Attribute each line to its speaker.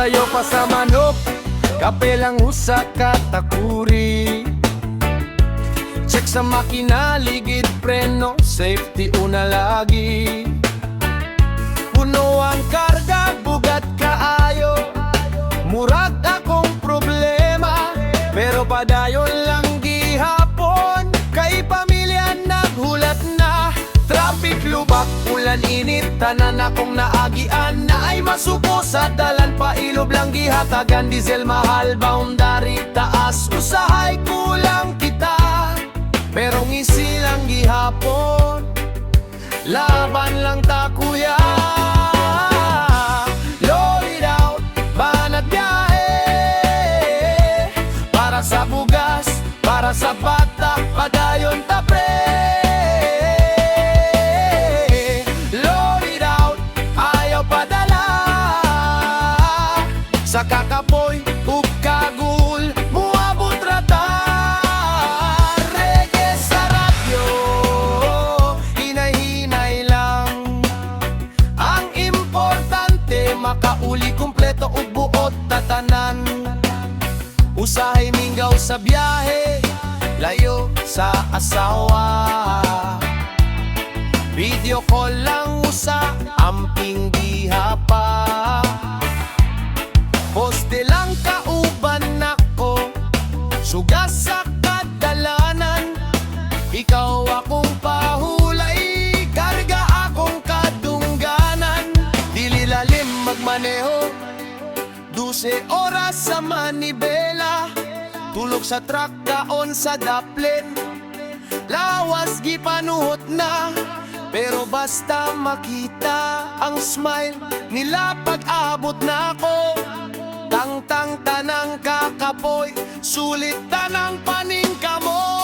Speaker 1: sayo pa sa manok, kape lang usa katakuri. Check sa makina, ligid preno, safety una lagi. Puno ang karga, bugat kaayo, murag akong problema, pero padayon lang gihapon, kay pamilya naghulat na. Traffic lubak, ulan init, tanan akong naagian, na ay masuko sa dalan, pailob lang gihatagan. Diesel mahal, boundary taas, usahay kulang kita, pero ngisi lang gihapon, laban lang ta kuya. Load it out, banat biyahe, para sa bugas, para sa bata, padayon ta pre. Load it out, ayaw padala, sa kakapoy ug kagul, muabot rata. Reggae sa radyo, hinay-hinay lang, ang importante makauli kumpleto ug buot tatanan. Usahay minggaw sa biyahe, layo sa asawa, video call lang usa, amping gihapa. Poste lang kauban nako, sugas sa kadalanan, ikaw akong pahulay, karga akong kadungganan. Dili lalim magmaneho, 12 oras sa manibela, tulog sa truck daon sa daplin, lawas gipanuhot na, pero basta makita ang smile nila pag-abot na ko. Tang-tang tanang kakapoy, sulit tanang paningkamoy.